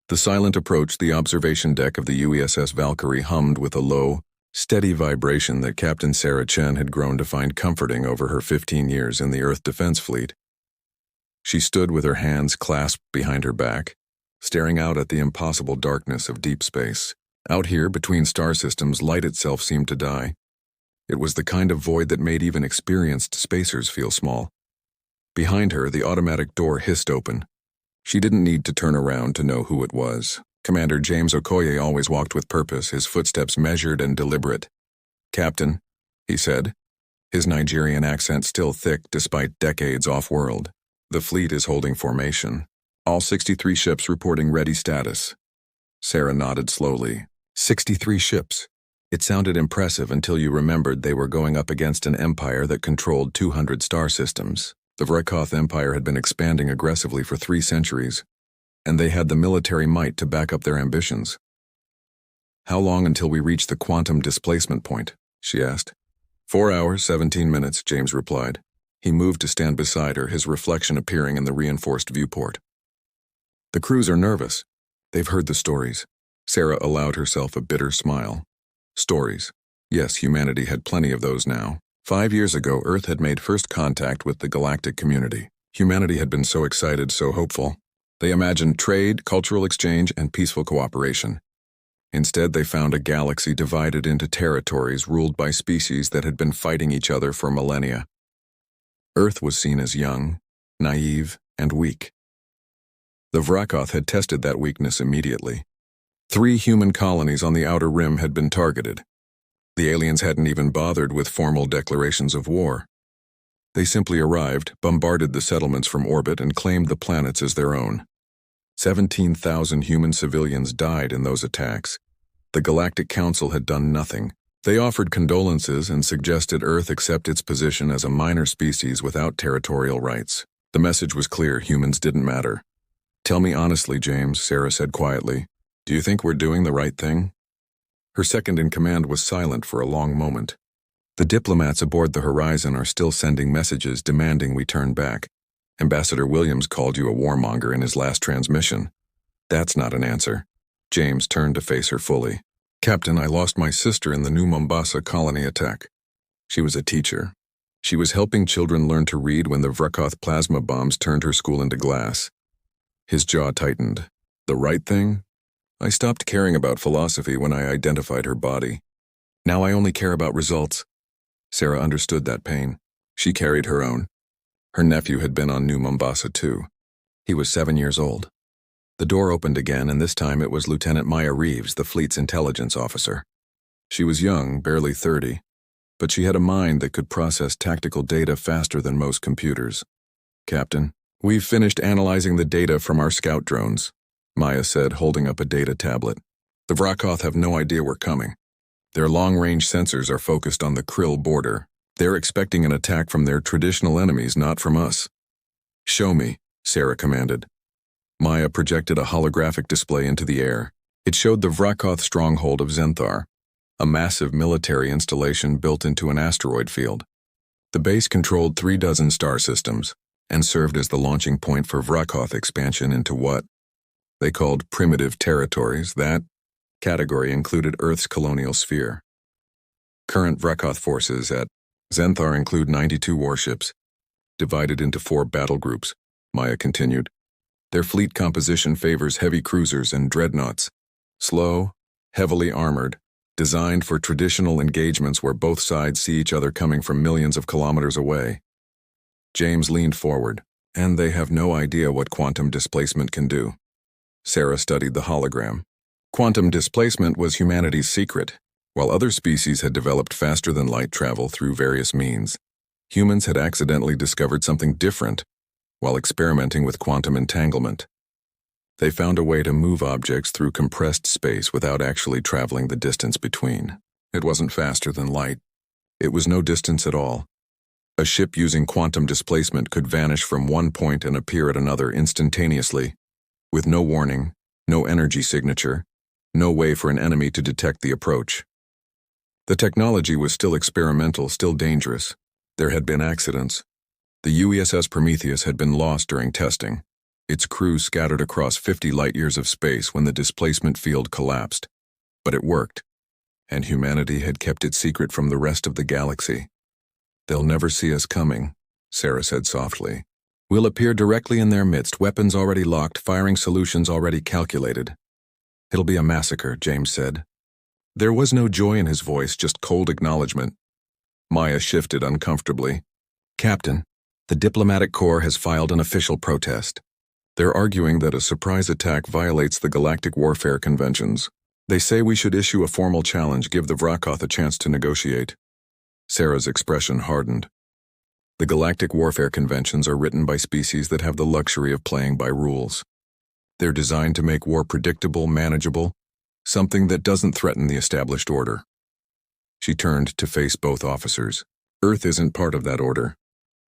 The silent approach the observation deck of the USS Valkyrie hummed with a low, steady vibration that Captain Sarah Chen had grown to find comforting over her 15 years in the Earth Defense Fleet. She stood with her hands clasped behind her back, staring out at the impossible darkness of deep space. Out here, between star systems, light itself seemed to die. It was the kind of void that made even experienced spacers feel small. Behind her, the automatic door hissed open. She didn't need to turn around to know who it was. Commander James Okoye always walked with purpose, his footsteps measured and deliberate. "Captain," he said, his Nigerian accent still thick despite decades off-world. "The fleet is holding formation. All 63 ships reporting ready status." Sarah nodded slowly. 63 ships. It sounded impressive until you remembered they were going up against an empire that controlled 200 star systems. The Vrekoth Empire had been expanding aggressively for 3 centuries, and they had the military might to back up their ambitions. "How long until we reach the quantum displacement point?" she asked. 4 hours, 17 minutes, James replied. He moved to stand beside her, his reflection appearing in the reinforced viewport. "The crews are nervous. They've heard the stories." Sarah allowed herself a bitter smile. Stories. Yes, humanity had plenty of those now. 5 years ago, Earth had made first contact with the Galactic community. Humanity had been so excited, so hopeful. They imagined trade, cultural exchange, and peaceful cooperation. Instead, they found a galaxy divided into territories ruled by species that had been fighting each other for millennia. Earth was seen as young, naive, and weak. The Vrekoth had tested that weakness immediately. 3 human colonies on the outer rim had been targeted. The aliens hadn't even bothered with formal declarations of war. They simply arrived, bombarded the settlements from orbit, and claimed the planets as their own. 17,000 human civilians died in those attacks. The Galactic Council had done nothing. They offered condolences and suggested Earth accept its position as a minor species without territorial rights. The message was clear: humans didn't matter. "Tell me honestly, James," Sarah said quietly. "Do you think we're doing the right thing?" Her second-in-command was silent for a long moment. "The diplomats aboard the Horizon are still sending messages demanding we turn back. Ambassador Williams called you a warmonger in his last transmission." "That's not an answer." James turned to face her fully. "Captain, I lost my sister in the New Mombasa colony attack. She was a teacher. She was helping children learn to read when the Vrekoth plasma bombs turned her school into glass." His jaw tightened. "The right thing? I stopped caring about philosophy when I identified her body. Now I only care about results." Sarah understood that pain. She carried her own. Her nephew had been on New Mombasa too. He was 7 years old. The door opened again, and this time it was Lieutenant Maya Reeves, the fleet's intelligence officer. She was young, barely 30, but she had a mind that could process tactical data faster than most computers. "Captain, we've finished analyzing the data from our scout drones," Maya said, holding up a data tablet. "The Vrekoth have no idea we're coming. Their long-range sensors are focused on the Krill border. They're expecting an attack from their traditional enemies, not from us." "Show me," Sarah commanded. Maya projected a holographic display into the air. It showed the Vrekoth stronghold of Zenthar, a massive military installation built into an asteroid field. The base controlled 36 star systems and served as the launching point for Vrekoth expansion into what they called primitive territories. That category included Earth's colonial sphere. Current Vrekoth forces at Zenthar include 92 warships, divided into 4 battle groups, Maya continued. Their fleet composition favors heavy cruisers and dreadnoughts, slow, heavily armored, designed for traditional engagements where both sides see each other coming from millions of kilometers away. James leaned forward. "And they have no idea what quantum displacement can do." Sarah studied the hologram. Quantum displacement was humanity's secret. While other species had developed faster-than-light travel through various means, humans had accidentally discovered something different while experimenting with quantum entanglement. They found a way to move objects through compressed space without actually traveling the distance between. It wasn't faster than light. It was no distance at all. A ship using quantum displacement could vanish from one point and appear at another instantaneously, with no warning, no energy signature, no way for an enemy to detect the approach. The technology was still experimental, still dangerous. There had been accidents. The USS Prometheus had been lost during testing. its crew scattered across 50 light-years of space when the displacement field collapsed. But it worked, and humanity had kept it secret from the rest of the galaxy. "They'll never see us coming," Sarah said softly. "We'll appear directly in their midst, weapons already locked, firing solutions already calculated." "It'll be a massacre," James said. There was no joy in his voice, just cold acknowledgement. Maya shifted uncomfortably. "Captain, the diplomatic corps has filed an official protest. They're arguing that a surprise attack violates the Galactic Warfare Conventions. They say we should issue a formal challenge, give the Vrakoth a chance to negotiate." Sarah's expression hardened. The Galactic Warfare Conventions are written by species that have the luxury of playing by rules. They're designed to make war predictable, manageable, something that doesn't threaten the established order. She turned to face both officers. "Earth isn't part of that order.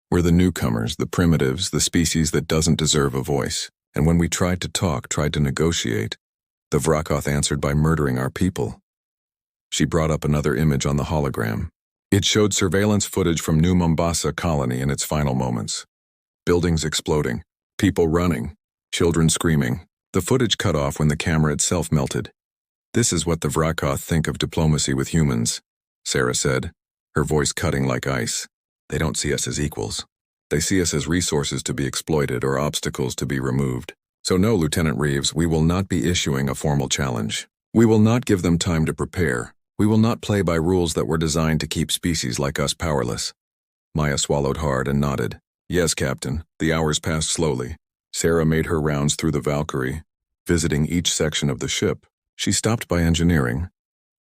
We're the newcomers, the primitives, the species that doesn't deserve a voice. And when we tried to talk, tried to negotiate, the Vrakoth answered by murdering our people." She brought up another image on the hologram. It showed surveillance footage from New Mombasa colony in its final moments. Buildings exploding, people running, children screaming. The footage cut off when the camera itself melted. "This is what the Vrakoth think of diplomacy with humans," Sarah said, her voice cutting like ice. "They don't see us as equals. They see us as resources to be exploited or obstacles to be removed. So no, Lieutenant Reeves, we will not be issuing a formal challenge. We will not give them time to prepare. We will not play by rules that were designed to keep species like us powerless." Maya swallowed hard and nodded. "Yes, Captain." The hours passed slowly. Sarah made her rounds through the Valkyrie, visiting each section of the ship. She stopped by engineering,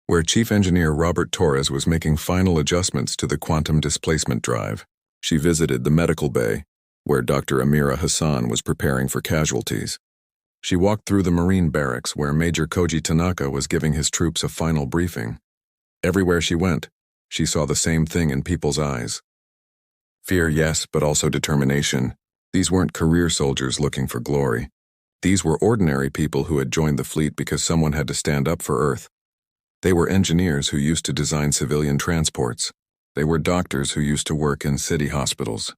where Chief Engineer Robert Torres was making final adjustments to the quantum displacement drive. She visited the medical bay, where Dr. Amira Hassan was preparing for casualties. She walked through the Marine barracks, where Major Koji Tanaka was giving his troops a final briefing. Everywhere she went, she saw the same thing in people's eyes. Fear, yes, but also determination. These weren't career soldiers looking for glory. These were ordinary people who had joined the fleet because someone had to stand up for Earth. They were engineers who used to design civilian transports. They were doctors who used to work in city hospitals.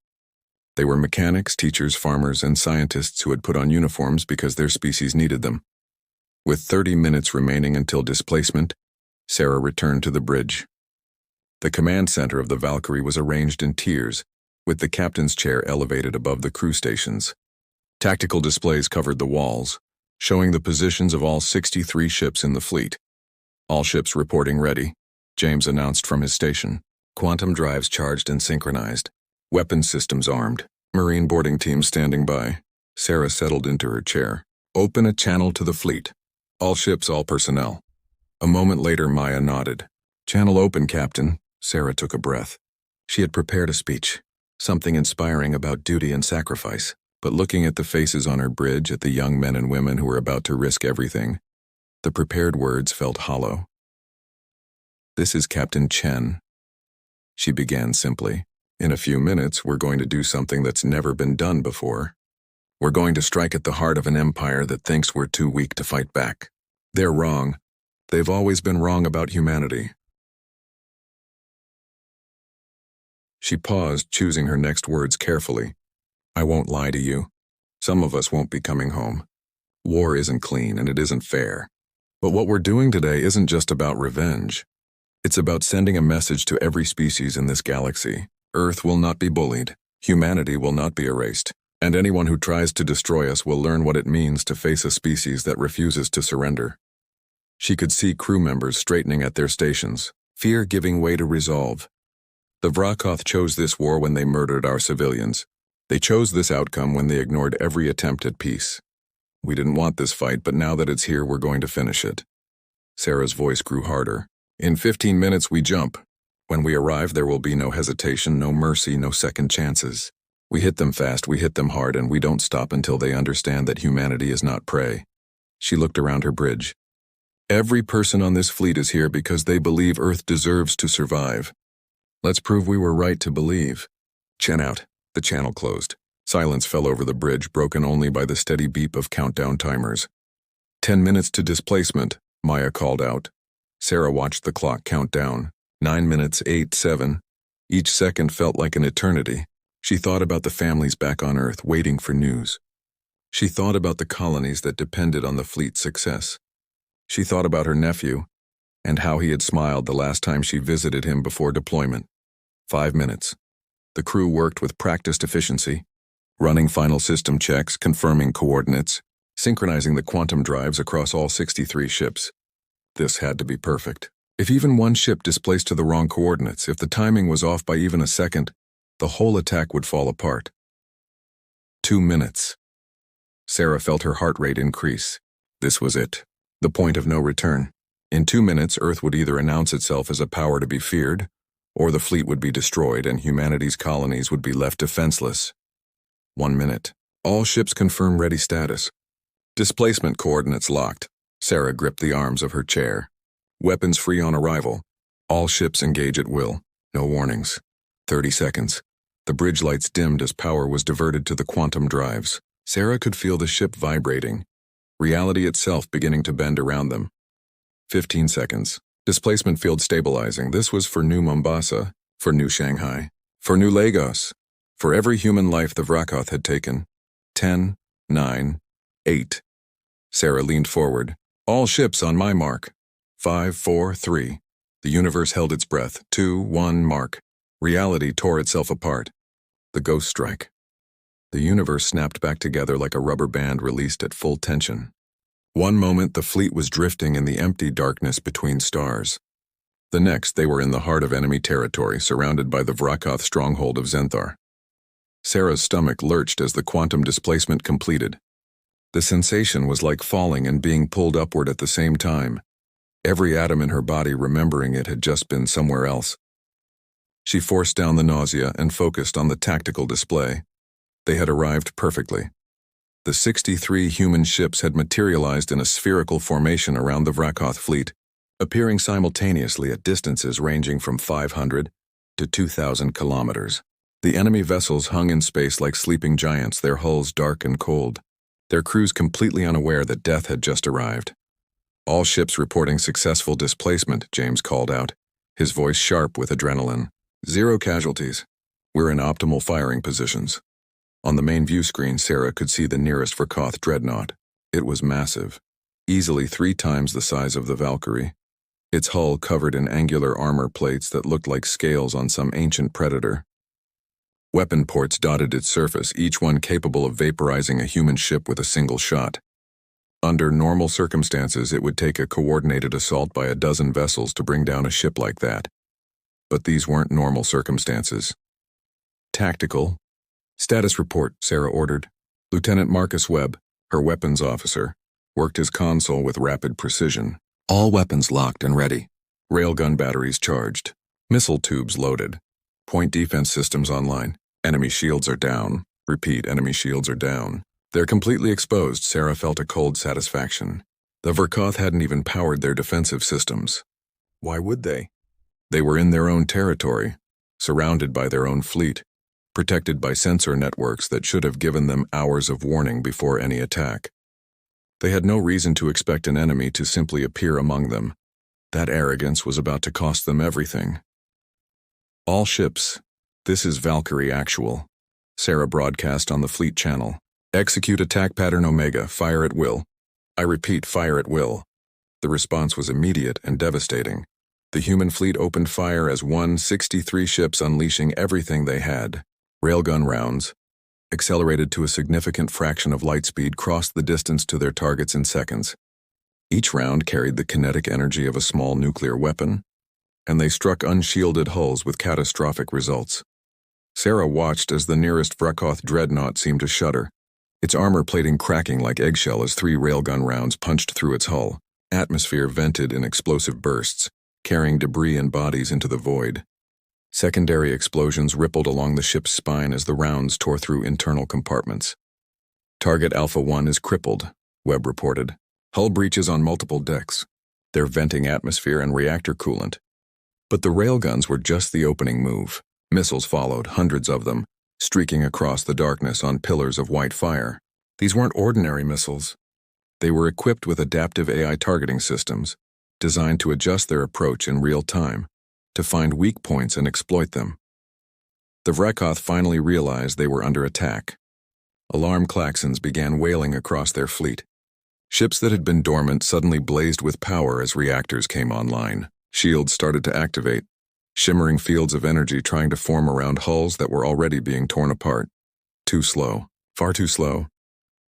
They were mechanics, teachers, farmers, and scientists who had put on uniforms because their species needed them. With 30 minutes remaining until displacement, Sarah returned to the bridge. The command center of the Valkyrie was arranged in tiers, with the captain's chair elevated above the crew stations. Tactical displays covered the walls, showing the positions of all 63 ships in the fleet. "All ships reporting ready," James announced from his station. "Quantum drives charged and synchronized. Weapons systems armed. Marine boarding teams standing by." Sarah settled into her chair. "Open a channel to the fleet. All ships, all personnel." A moment later, Maya nodded. "Channel open, Captain." Sarah took a breath. She had prepared a speech, something inspiring about duty and sacrifice, but looking at the faces on her bridge, at the young men and women who were about to risk everything, the prepared words felt hollow. "This is Captain Chen," she began simply. "In a few minutes, we're going to do something that's never been done before. We're going to strike at the heart of an empire that thinks we're too weak to fight back. They're wrong. They've always been wrong about humanity." She paused, choosing her next words carefully. "I won't lie to you. Some of us won't be coming home. War isn't clean and it isn't fair. But what we're doing today isn't just about revenge. It's about sending a message to every species in this galaxy. Earth will not be bullied. Humanity will not be erased. And anyone who tries to destroy us will learn what it means to face a species that refuses to surrender." She could see crew members straightening at their stations, fear giving way to resolve. The Vrakoth chose this war when they murdered our civilians. They chose this outcome when they ignored every attempt at peace. "We didn't want this fight, but now that it's here, we're going to finish it." Sarah's voice grew harder. "In 15 minutes, we jump. When we arrive, there will be no hesitation, no mercy, no second chances. We hit them fast, we hit them hard, and we don't stop until they understand that humanity is not prey." She looked around her bridge. "Every person on this fleet is here because they believe Earth deserves to survive. Let's prove we were right to believe." "Chen out." The channel closed. Silence fell over the bridge, broken only by the steady beep of countdown timers. 10 minutes to displacement," Maya called out. Sarah watched the clock count down. 9 minutes, 8, 7. Each second felt like an eternity. She thought about the families back on Earth waiting for news. She thought about the colonies that depended on the fleet's success. She thought about her nephew and how he had smiled the last time she visited him before deployment. 5 minutes. The crew worked with practiced efficiency, running final system checks, confirming coordinates, synchronizing the quantum drives across all 63 ships. This had to be perfect. If even one ship displaced to the wrong coordinates, if the timing was off by even a second, the whole attack would fall apart. 2 minutes. Sarah felt her heart rate increase. This was it. The point of no return. In 2 minutes, Earth would either announce itself as a power to be feared, or the fleet would be destroyed and humanity's colonies would be left defenseless. 1 minute. All ships confirm ready status. Displacement coordinates locked. Sarah gripped the arms of her chair. Weapons free on arrival. All ships engage at will. No warnings. 30 seconds. The bridge lights dimmed as power was diverted to the quantum drives. Sarah could feel the ship vibrating, reality itself beginning to bend around them. 15 seconds. Displacement field stabilizing. This was for New Mombasa, for New Shanghai, for New Lagos, for every human life the Vrakoth had taken. 10, 9, 8. Sarah leaned forward. All ships on my mark. 5, 4, 3. The universe held its breath. 2, 1, mark. Reality tore itself apart. The ghost strike. The universe snapped back together like a rubber band released at full tension. One moment the fleet was drifting in the empty darkness between stars. The next they were in the heart of enemy territory, surrounded by the Vrakoth stronghold of Zenthar. Sarah's stomach lurched as the quantum displacement completed. The sensation was like falling and being pulled upward at the same time, every atom in her body remembering it had just been somewhere else. She forced down the nausea and focused on the tactical display. They had arrived perfectly. The 63 human ships had materialized in a spherical formation around the Vrakoth fleet, appearing simultaneously at distances ranging from 500 to 2,000 kilometers. The enemy vessels hung in space like sleeping giants, their hulls dark and cold, their crews completely unaware that death had just arrived. All ships reporting successful displacement, James called out, his voice sharp with adrenaline. 0 casualties. We're in optimal firing positions. On the main view screen, Sarah could see the nearest Vrakoth dreadnought. It was massive, easily 3 times the size of the Valkyrie, its hull covered in angular armor plates that looked like scales on some ancient predator. Weapon ports dotted its surface, each one capable of vaporizing a human ship with a single shot. Under normal circumstances, it would take a coordinated assault by a dozen vessels to bring down a ship like that. But these weren't normal circumstances. Tactical. Status report, Sarah ordered. Lieutenant Marcus Webb, her weapons officer, worked his console with rapid precision. All weapons locked and ready. Railgun batteries charged. Missile tubes loaded. Point defense systems online. Enemy shields are down. Repeat, enemy shields are down. They're completely exposed. Sarah felt a cold satisfaction. The Vrakoth hadn't even powered their defensive systems. Why would they? They were in their own territory, surrounded by their own fleet, protected by sensor networks that should have given them hours of warning before any attack. They had no reason to expect an enemy to simply appear among them. That arrogance was about to cost them everything. All ships, this is Valkyrie Actual. Sarah broadcast on the fleet channel. Execute attack pattern Omega, fire at will. I repeat, fire at will. The response was immediate and devastating. The human fleet opened fire as 163 ships, unleashing everything they had. Railgun rounds, accelerated to a significant fraction of light speed, crossed the distance to their targets in seconds. Each round carried the kinetic energy of a small nuclear weapon, and they struck unshielded hulls with catastrophic results. Sarah watched as the nearest Vrakoth dreadnought seemed to shudder, its armor plating cracking like eggshell as 3 railgun rounds punched through its hull. Atmosphere vented in explosive bursts, carrying debris and bodies into the void. Secondary explosions rippled along the ship's spine as the rounds tore through internal compartments. Target Alpha 1 is crippled, Webb reported. Hull breaches on multiple decks. They're venting atmosphere and reactor coolant. But the railguns were just the opening move. Missiles followed, hundreds of them, streaking across the darkness on pillars of white fire. These weren't ordinary missiles. They were equipped with adaptive AI targeting systems, designed to adjust their approach in real time, to find weak points and exploit them. The Vrakoth finally realized they were under attack. Alarm klaxons began wailing across their fleet. Ships that had been dormant suddenly blazed with power as reactors came online. Shields started to activate, shimmering fields of energy trying to form around hulls that were already being torn apart. Too slow. Far too slow.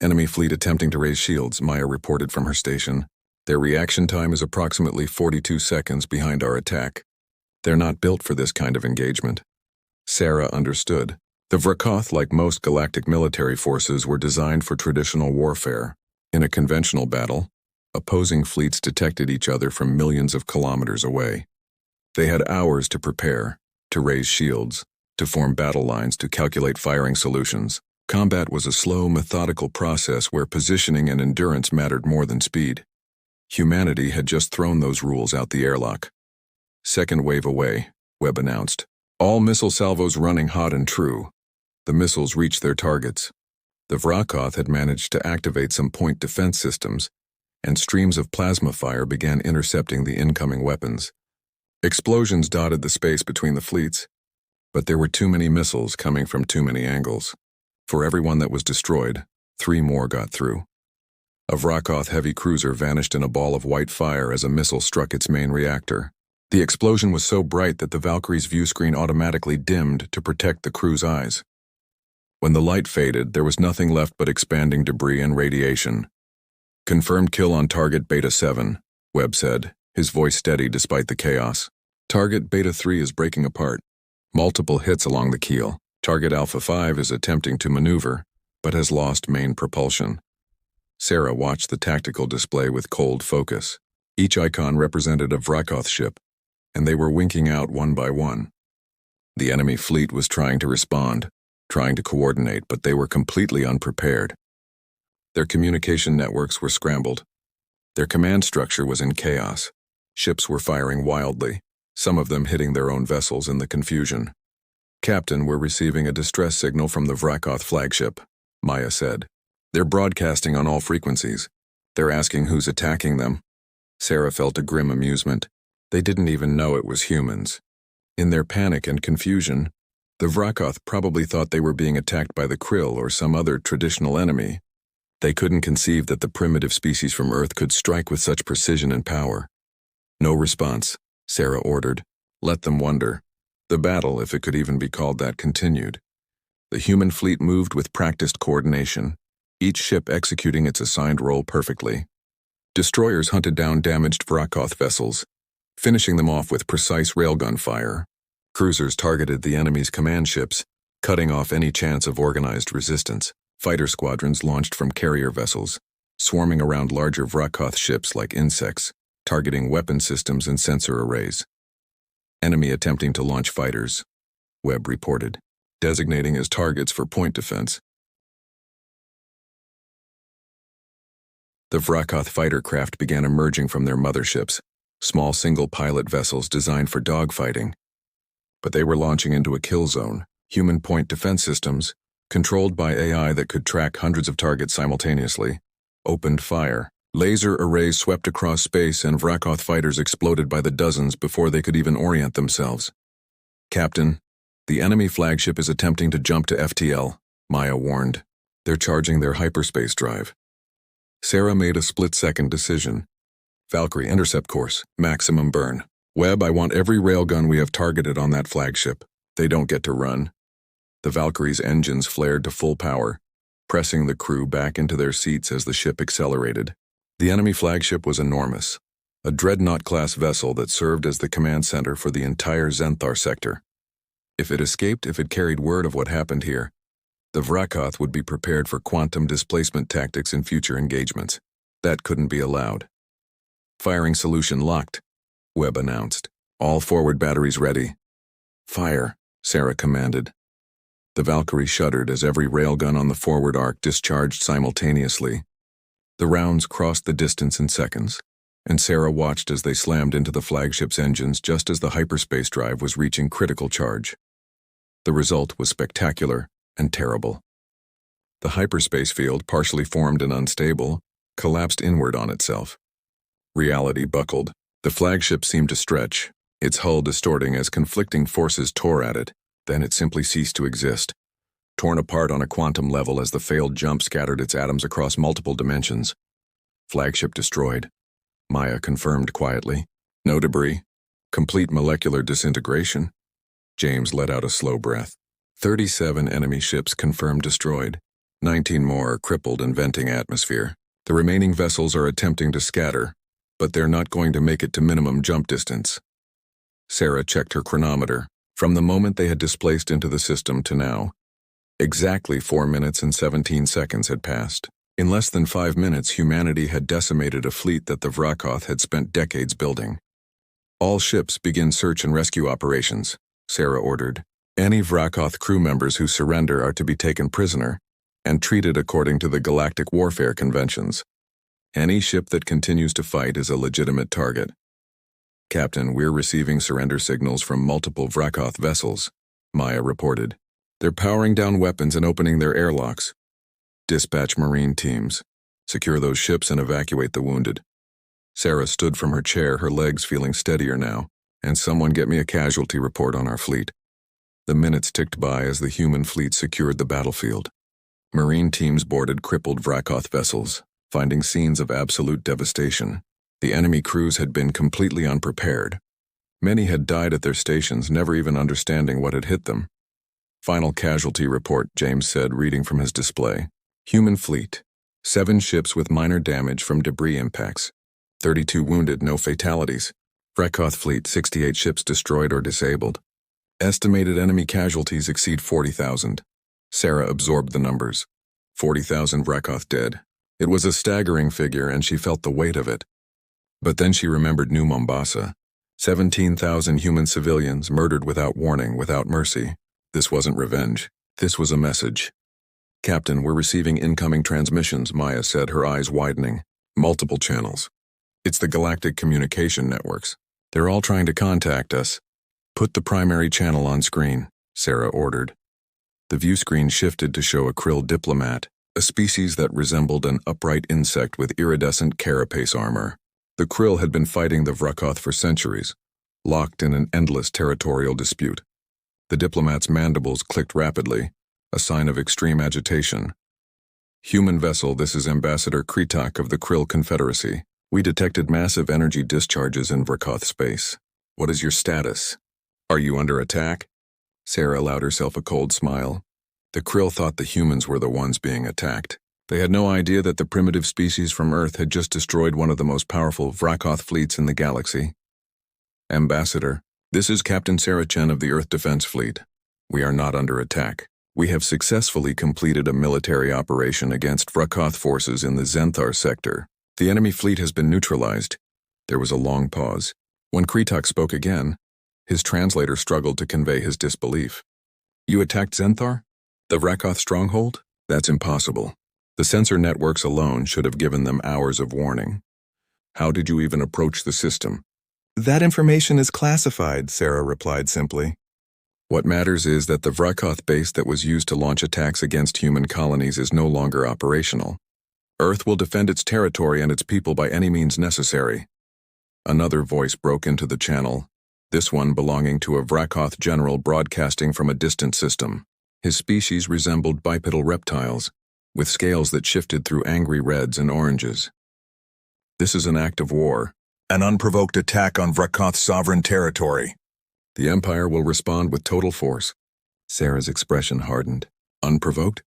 Enemy fleet attempting to raise shields, Maya reported from her station. Their reaction time is approximately 42 seconds behind our attack. They're not built for this kind of engagement. Sarah understood. The Vrakoth, like most galactic military forces, were designed for traditional warfare. In a conventional battle, opposing fleets detected each other from millions of kilometers away. They had hours to prepare, to raise shields, to form battle lines, to calculate firing solutions. Combat was a slow, methodical process where positioning and endurance mattered more than speed. Humanity had just thrown those rules out the airlock. Second wave away, Webb announced. All missile salvos running hot and true. The missiles reached their targets. The Vrakoth had managed to activate some point defense systems, and streams of plasma fire began intercepting the incoming weapons. Explosions dotted the space between the fleets, but there were too many missiles coming from too many angles. For every one that was destroyed, 3 more got through. A Vrakoth heavy cruiser vanished in a ball of white fire as a missile struck its main reactor. The explosion was so bright that the Valkyrie's view screen automatically dimmed to protect the crew's eyes. When the light faded, there was nothing left but expanding debris and radiation. Confirmed kill on target Beta 7, Webb said, his voice steady despite the chaos. Target Beta 3 is breaking apart. Multiple hits along the keel. Target Alpha 5 is attempting to maneuver, but has lost main propulsion. Sarah watched the tactical display with cold focus. Each icon represented a Vrakoth ship, and they were winking out one by one. The enemy fleet was trying to respond, trying to coordinate, but they were completely unprepared. Their communication networks were scrambled. Their command structure was in chaos. Ships were firing wildly, some of them hitting their own vessels in the confusion. Captain, we're receiving a distress signal from the Vrakoth flagship, Maya said. They're broadcasting on all frequencies. They're asking who's attacking them. Sarah felt a grim amusement. They didn't even know it was humans. In their panic and confusion, the Vrakoth probably thought they were being attacked by the Krill or some other traditional enemy. They couldn't conceive that the primitive species from Earth could strike with such precision and power. No response, Sarah ordered. Let them wonder. The battle, if it could even be called that, continued. The human fleet moved with practiced coordination, each ship executing its assigned role perfectly. Destroyers hunted down damaged Vrakoth vessels, finishing them off with precise railgun fire. Cruisers targeted the enemy's command ships, cutting off any chance of organized resistance. Fighter squadrons launched from carrier vessels, swarming around larger Vrakoth ships like insects, targeting weapon systems and sensor arrays. Enemy attempting to launch fighters, Webb reported, designating as targets for point defense. The Vrakoth fighter craft began emerging from their motherships, small single-pilot vessels designed for dogfighting. But they were launching into a kill zone, human point defense systems, controlled by AI that could track hundreds of targets simultaneously, opened fire. Laser arrays swept across space and Vrakoth fighters exploded by the dozens before they could even orient themselves. Captain, the enemy flagship is attempting to jump to FTL, Maya warned. They're charging their hyperspace drive. Sarah made a split-second decision. Valkyrie, intercept course, maximum burn. Webb, I want every railgun we have targeted on that flagship. They don't get to run. The Valkyrie's engines flared to full power, pressing the crew back into their seats as the ship accelerated. The enemy flagship was enormous, a dreadnought-class vessel that served as the command center for the entire Zenthar sector. If it escaped, if it carried word of what happened here, the Vrakoth would be prepared for quantum displacement tactics in future engagements. That couldn't be allowed. Firing solution locked, Webb announced. All forward batteries ready. Fire, Sarah commanded. The Valkyrie shuddered as every railgun on the forward arc discharged simultaneously. The rounds crossed the distance in seconds, and Sarah watched as they slammed into the flagship's engines just as the hyperspace drive was reaching critical charge. The result was spectacular and terrible. The hyperspace field, partially formed and unstable, collapsed inward on itself. Reality buckled. The flagship seemed to stretch, its hull distorting as conflicting forces tore at it. Then it simply ceased to exist. torn apart on a quantum level as the failed jump scattered its atoms across multiple dimensions. Flagship destroyed. Maya confirmed quietly. No debris. Complete molecular disintegration. James let out a slow breath. 37 enemy ships confirmed destroyed. 19 more are crippled and venting atmosphere. The remaining vessels are attempting to scatter, but they're not going to make it to minimum jump distance. Sarah checked her chronometer. From the moment they had displaced into the system to now, exactly 4 minutes and 17 seconds had passed. In less than 5 minutes, humanity had decimated a fleet that the Vrakoth had spent decades building. All ships begin search and rescue operations, Sarah ordered. Any Vrakoth crew members who surrender are to be taken prisoner and treated according to the Galactic warfare conventions. Any ship that continues to fight is a legitimate target. Captain, we're receiving surrender signals from multiple Vrakoth vessels, Maya reported. They're powering down weapons and opening their airlocks. Dispatch Marine teams. Secure those ships and evacuate the wounded. Sarah stood from her chair, her legs feeling steadier now. And someone get me a casualty report on our fleet. The minutes ticked by as the human fleet secured the battlefield. Marine teams boarded crippled Vrakoth vessels, finding scenes of absolute devastation. The enemy crews had been completely unprepared. Many had died at their stations, never even understanding what had hit them. Final casualty report, James said, reading from his display. Human fleet. 7 ships with minor damage from debris impacts. 32 wounded, no fatalities. Vrakoth fleet, 68 ships destroyed or disabled. Estimated enemy casualties exceed 40,000. Sarah absorbed the numbers. 40,000 Vrakoth dead. It was a staggering figure, and she felt the weight of it. But then she remembered New Mombasa. 17,000 human civilians murdered without warning, without mercy. This wasn't revenge. This was a message. Captain, we're receiving incoming transmissions, Maya said, her eyes widening. Multiple channels. It's the Galactic communication networks. They're all trying to contact us. Put the primary channel on screen, Sarah ordered. The view screen shifted to show a krill diplomat, a species that resembled an upright insect with iridescent carapace armor. The krill had been fighting the Vrakoth for centuries, locked in an endless territorial dispute. The diplomat's mandibles clicked rapidly, a sign of extreme agitation. Human vessel, this is Ambassador Kritak of the Krill Confederacy. We detected massive energy discharges in Vrakoth space. What is your status? Are you under attack? Sarah allowed herself a cold smile. The krill thought the humans were the ones being attacked. They had no idea that the primitive species from Earth had just destroyed one of the most powerful Vrakoth fleets in the galaxy. Ambassador, this is Captain Sarah Chen of the Earth Defense Fleet. We are not under attack. We have successfully completed a military operation against Vrakoth forces in the Zenthar sector. The enemy fleet has been neutralized. There was a long pause. When Kritak spoke again, his translator struggled to convey his disbelief. You attacked Zenthar? The Vrakoth stronghold? That's impossible. The sensor networks alone should have given them hours of warning. How did you even approach the system? That information is classified, Sarah replied simply. What matters is that the Vrakoth base that was used to launch attacks against human colonies is no longer operational. Earth will defend its territory and its people by any means necessary. Another voice broke into the channel, this one belonging to a Vrakoth general broadcasting from a distant system. His species resembled bipedal reptiles, with scales that shifted through angry reds and oranges. This is an act of war, an unprovoked attack on Vrakoth's sovereign territory. The Empire will respond with total force. Sarah's expression hardened. Unprovoked?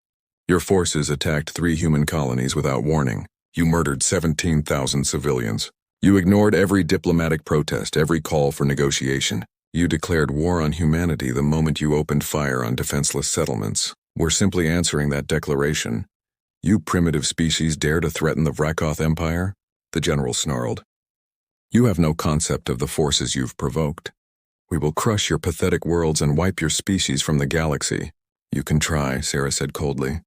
Your forces attacked 3 human colonies without warning. You murdered 17,000 civilians. You ignored every diplomatic protest, every call for negotiation. You declared war on humanity the moment you opened fire on defenseless settlements. We're simply answering that declaration. You primitive species dare to threaten the Vrakoth Empire? The general snarled. You have no concept of the forces you've provoked. We will crush your pathetic worlds and wipe your species from the galaxy. You can try, Sarah said coldly.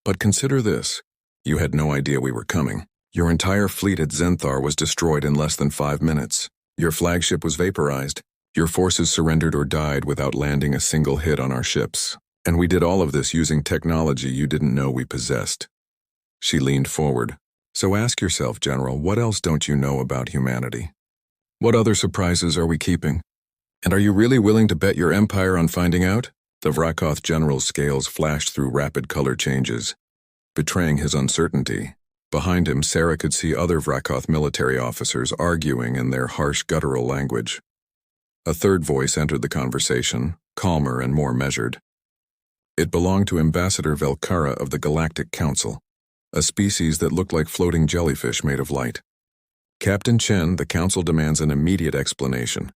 But consider this. You had no idea we were coming. Your entire fleet at Zenthar was destroyed in less than 5 minutes. Your flagship was vaporized. Your forces surrendered or died without landing a single hit on our ships. And we did all of this using technology you didn't know we possessed. She leaned forward. So ask yourself, General, what else don't you know about humanity? What other surprises are we keeping? And are you really willing to bet your empire on finding out? The Vrakoth general's scales flashed through rapid color changes, betraying his uncertainty. Behind him, Sarah could see other Vrakoth military officers arguing in their harsh guttural language. A third voice entered the conversation, calmer and more measured. It belonged to Ambassador Velkara of the Galactic Council, a species that looked like floating jellyfish made of light. Captain Chen, the Council demands an immediate explanation.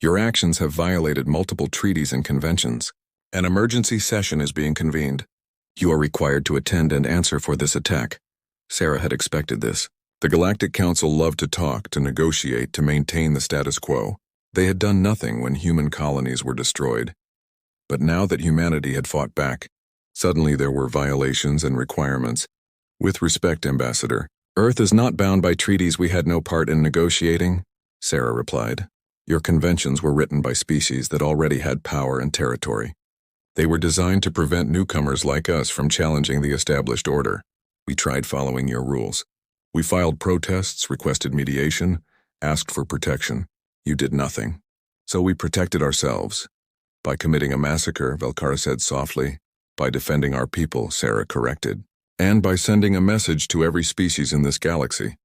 Your actions have violated multiple treaties and conventions. An emergency session is being convened. You are required to attend and answer for this attack. Sarah had expected this. The Galactic Council loved to talk, to negotiate, to maintain the status quo. They had done nothing when human colonies were destroyed. But now that humanity had fought back, suddenly there were violations and requirements. With respect, Ambassador, Earth is not bound by treaties we had no part in negotiating, Sarah replied. Your conventions were written by species that already had power and territory. They were designed to prevent newcomers like us from challenging the established order. We tried following your rules. We filed protests, requested mediation, asked for protection. You did nothing. So we protected ourselves. By committing a massacre, Velkara said softly. By defending our people, Sarah corrected. And by sending a message to every species in this galaxy.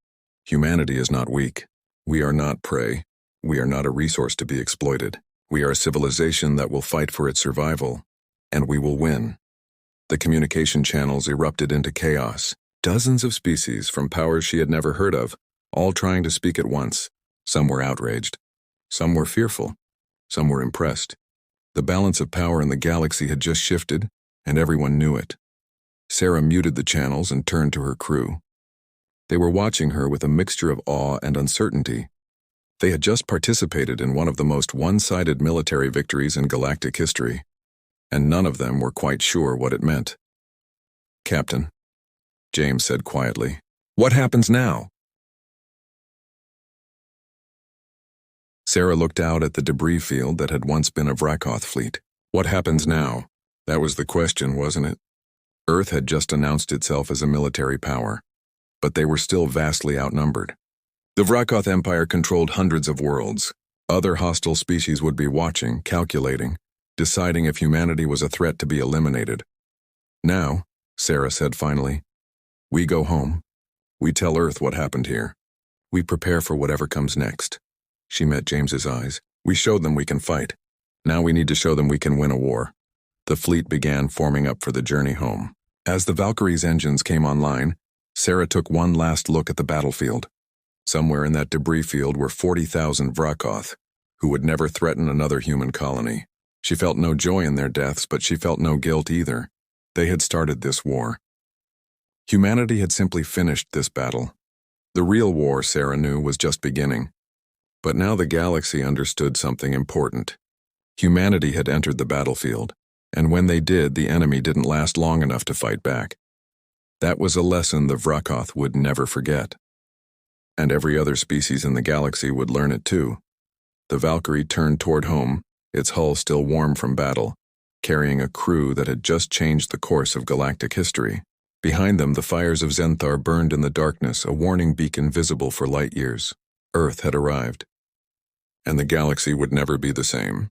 Humanity is not weak. We are not prey. We are not a resource to be exploited. We are a civilization that will fight for its survival. And we will win. The communication channels erupted into chaos. Dozens of species from powers she had never heard of, all trying to speak at once. Some were outraged. Some were fearful. Some were impressed. The balance of power in the galaxy had just shifted, and everyone knew it. Sarah muted the channels and turned to her crew. They were watching her with a mixture of awe and uncertainty. They had just participated in one of the most one-sided military victories in galactic history, and none of them were quite sure what it meant. Captain, James said quietly, what happens now? Sarah looked out at the debris field that had once been a Vrakoth fleet. What happens now? That was the question, wasn't it? Earth had just announced itself as a military power, but they were still vastly outnumbered. The Vrakoth Empire controlled hundreds of worlds. Other hostile species would be watching, calculating, deciding if humanity was a threat to be eliminated. Now, Sarah said finally, we go home. We tell Earth what happened here. We prepare for whatever comes next. She met James's eyes. We showed them we can fight. Now we need to show them we can win a war. The fleet began forming up for the journey home. As the Valkyrie's engines came online, Sarah took one last look at the battlefield. Somewhere in that debris field were 40,000 Vrakoth, who would never threaten another human colony. She felt no joy in their deaths, but she felt no guilt either. They had started this war. Humanity had simply finished this battle. The real war, Sarah knew, was just beginning. But now the galaxy understood something important. Humanity had entered the battlefield, and when they did, the enemy didn't last long enough to fight back. That was a lesson the Vrakoth would never forget. And every other species in the galaxy would learn it too. The Valkyrie turned toward home, its hull still warm from battle, carrying a crew that had just changed the course of galactic history. Behind them, the fires of Zenthar burned in the darkness, a warning beacon visible for light years. Earth had arrived. And the galaxy would never be the same.